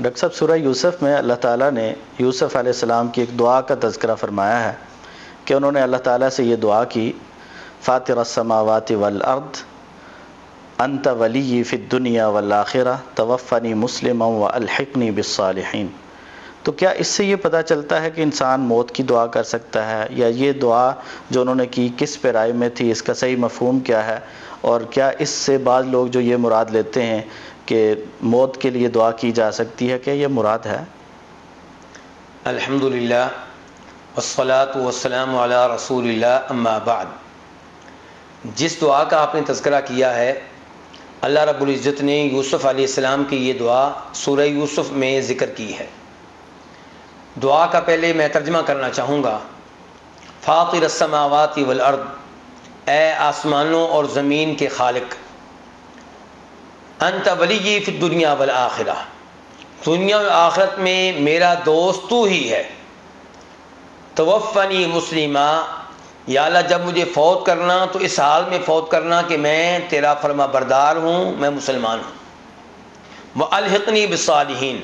Doctor صاحب سورہ یوسف میں اللہ تعالیٰ نے یوسف علیہ السلام کی ایک دعا کا تذکرہ فرمایا ہے کہ انہوں نے اللہ تعالیٰ سے یہ دعا کی، فاطر السماوات والارض انت ولی فی الدنیا والآخرہ توفنی مسلما والحقنی بالصالحین۔ تو کیا اس سے یہ پتہ چلتا ہے کہ انسان موت کی دعا کر سکتا ہے، یا یہ دعا جو انہوں نے کی کس پیرائی میں تھی، اس کا صحیح مفہوم کیا ہے، اور کیا اس سے بعض لوگ جو یہ مراد لیتے ہیں کہ موت کے لیے دعا کی جا سکتی ہے، کیا یہ مراد ہے؟ الحمدللہ والصلاة والسلام علی رسول اللہ، اما بعد۔ جس دعا کا آپ نے تذکرہ کیا ہے، اللہ رب العزت نے یوسف علیہ السلام کی یہ دعا سورہ یوسف میں ذکر کی ہے۔ دعا کا پہلے میں ترجمہ کرنا چاہوں گا۔ فاطر السماوات والارض، اے آسمانوں اور زمین کے خالق، انت ولی فی الدنیا والآخرہ، دنیا و آخرت میں میرا دوست تو ہی ہے۔ توفنی مسلمہ، یا اللہ جب مجھے فوت کرنا تو اس حال میں فوت کرنا کہ میں تیرا فرما بردار ہوں، میں مسلمان ہوں۔ والحقنی بالصالحین،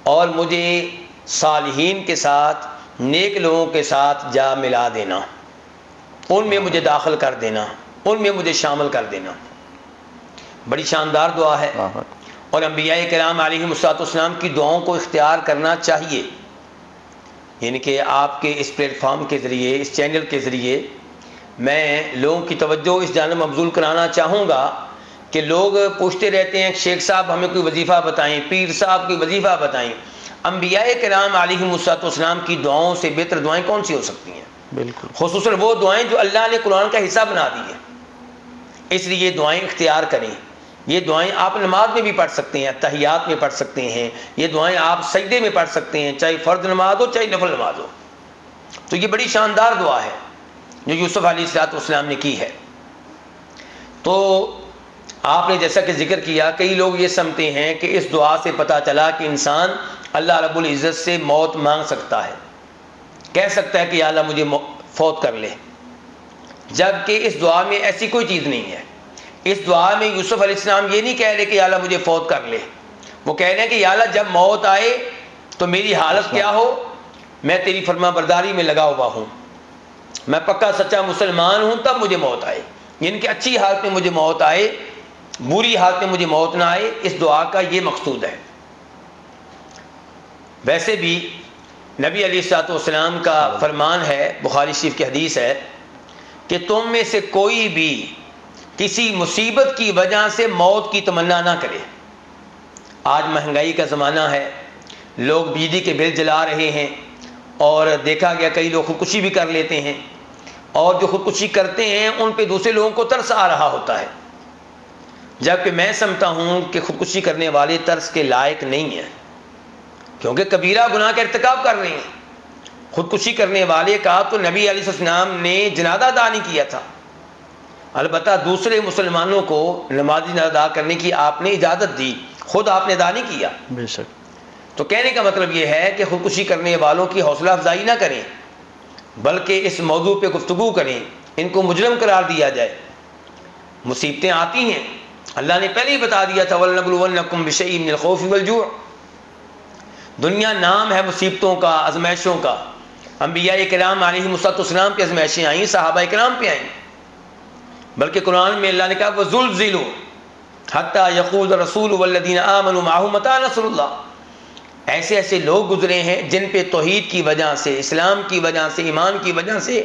اور مجھے صالحین کے ساتھ، نیک لوگوں کے ساتھ جا ملا دینا، ان میں مجھے داخل کر دینا، ان میں مجھے شامل کر دینا۔ بڑی شاندار دعا ہے، اور انبیاء کرام علیہم السلام کی دعاؤں کو اختیار کرنا چاہیے۔ یعنی کہ آپ کے اس پلیٹ فارم کے ذریعے، اس چینل کے ذریعے میں لوگوں کی توجہ اس جانب مبذول کرانا چاہوں گا کہ لوگ پوچھتے رہتے ہیں شیخ صاحب ہمیں کوئی وظیفہ بتائیں، پیر صاحب کوئی وظیفہ بتائیں۔ انبیاء کرام علیہم السلام کی دعاؤں سے بہتر دعائیں کون سی ہو سکتی ہیں؟ بالکل، خصوصاً وہ دعائیں جو اللہ نے قرآن کا حصہ بنا دی ہیں۔ اس لیے یہ دعائیں اختیار کریں۔ یہ دعائیں آپ نماز میں بھی پڑھ سکتے ہیں، تحیات میں پڑھ سکتے ہیں، یہ دعائیں آپ سجدے میں پڑھ سکتے ہیں، چاہے فرض نماز ہو چاہے نفل نماز ہو۔ تو یہ بڑی شاندار دعا ہے جو یوسف علیہ السلام نے کی ہے۔ تو آپ نے جیسا کہ ذکر کیا، کئی لوگ یہ سمجھتے ہیں کہ اس دعا سے پتہ چلا کہ انسان اللہ رب العزت سے موت مانگ سکتا ہے، کہہ سکتا ہے کہ یا اللہ مجھے فوت کر لے، جبکہ اس دعا میں ایسی کوئی چیز نہیں ہے۔ اس دعا میں یوسف علیہ السلام یہ نہیں کہہ رہے کہ یا اللہ مجھے فوت کر لے، وہ کہہ رہے ہیں کہ یا اللہ جب موت آئے تو میری حالت کیا ہو، میں تیری فرما برداری میں لگا ہوا ہوں، میں پکا سچا مسلمان ہوں، تب مجھے موت آئے۔ یعنی کہ اچھی حالت میں مجھے موت آئے، بری حالت میں مجھے موت نہ آئے، اس دعا کا یہ مقصود ہے۔ ویسے بھی نبی علیہ السلام کا فرمان ہے، بخاری شریف کی حدیث ہے کہ تم میں سے کوئی بھی کسی مصیبت کی وجہ سے موت کی تمنا نہ کرے۔ آج مہنگائی کا زمانہ ہے، لوگ بجلی کے بل جلا رہے ہیں، اور دیکھا گیا کئی لوگ خودکشی بھی کر لیتے ہیں، اور جو خودکشی کرتے ہیں ان پہ دوسرے لوگوں کو ترس آ رہا ہوتا ہے، جبکہ میں سمجھتا ہوں کہ خودکشی کرنے والے ترس کے لائق نہیں ہیں، کیونکہ کبیرہ گناہ کا ارتکاب کر رہے ہیں۔ خودکشی کرنے والے کا تو نبی علیہ السلام نے جنازہ ادا نہیں کیا تھا، البتہ دوسرے مسلمانوں کو نماز جنازہ ادا کرنے کی آپ نے اجازت دی، خود آپ نے ادا نہیں کیا۔ بے شک۔ تو کہنے کا مطلب یہ ہے کہ خودکشی کرنے والوں کی حوصلہ افزائی نہ کریں، بلکہ اس موضوع پہ گفتگو کریں، ان کو مجرم قرار دیا جائے۔ مصیبتیں آتی ہیں، اللہ نے پہلے ہی بتا دیا تھا وَلَنَبْلُوَنَّكُمْ بِشَيْءٍ مِّنَ الْخَوْفِ وَالْجُوعِ۔ دنیا نام ہے مصیبتوں کا، آزمائشوں کا۔ انبیاء کرام علیہم السلام پہ آزمائشیں آئیں، صحابہ کرام پہ آئیں، بلکہ قرآن میں اللہ نے کہا وَزُلْزِلُوا حَتَّى يَقُولَ الرَّسُولُ وَالَّذِينَ آمَنُوا مَعَهُ مَتَىٰ نَصْرُ اللَّهِ۔ ایسے ایسے لوگ گزرے ہیں جن پہ توحید کی وجہ سے، اسلام کی وجہ سے، ایمان کی وجہ سے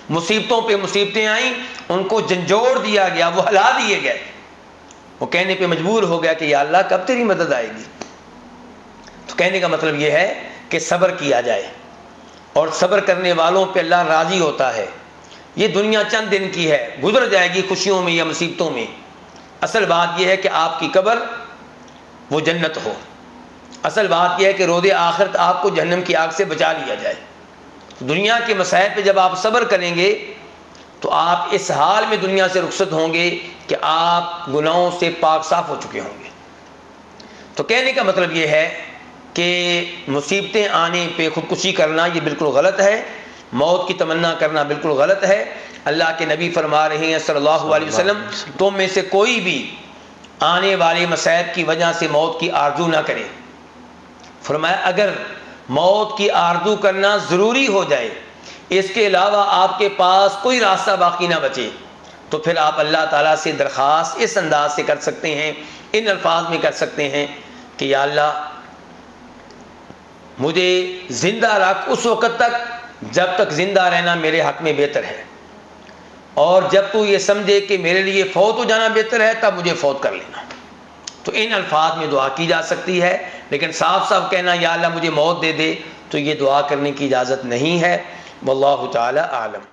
مصیبتوں پہ مصیبتیں آئیں، ان کو جھنجھوڑ دیا گیا، وہ ہلا دیے گئے، وہ کہنے پہ مجبور ہو گیا کہ یا اللہ کب تیری مدد آئے گی۔ تو کہنے کا مطلب یہ ہے کہ صبر کیا جائے، اور صبر کرنے والوں پہ اللہ راضی ہوتا ہے۔ یہ دنیا چند دن کی ہے، گزر جائے گی خوشیوں میں یا مصیبتوں میں۔ اصل بات یہ ہے کہ آپ کی قبر وہ جنت ہو، اصل بات یہ ہے کہ روز آخرت آپ کو جہنم کی آگ سے بچا لیا جائے۔ دنیا کے مسائل پہ جب آپ صبر کریں گے تو آپ اس حال میں دنیا سے رخصت ہوں گے کہ آپ گناہوں سے پاک صاف ہو چکے ہوں گے۔ تو کہنے کا مطلب یہ ہے کہ مصیبتیں آنے پہ خودکشی کرنا یہ بالکل غلط ہے، موت کی تمنا کرنا بالکل غلط ہے۔ اللہ کے نبی فرما رہے ہیں صلی اللہ علیہ وسلم، تم میں سے کوئی بھی آنے والے مصائب کی وجہ سے موت کی آرزو نہ کرے۔ فرمایا اگر موت کی آرزو کرنا ضروری ہو جائے، اس کے علاوہ آپ کے پاس کوئی راستہ باقی نہ بچے، تو پھر آپ اللہ تعالیٰ سے درخواست اس انداز سے کر سکتے ہیں، ان الفاظ میں کر سکتے ہیں کہ یا اللہ مجھے زندہ رکھ اس وقت تک جب تک زندہ رہنا میرے حق میں بہتر ہے، اور جب تو یہ سمجھے کہ میرے لیے فوت ہو جانا بہتر ہے تب مجھے فوت کر لینا۔ تو ان الفاظ میں دعا کی جا سکتی ہے، لیکن صاف صاف کہنا یا اللہ مجھے موت دے دے، تو یہ دعا کرنے کی اجازت نہیں ہے۔ واللہ تعالی اعلم۔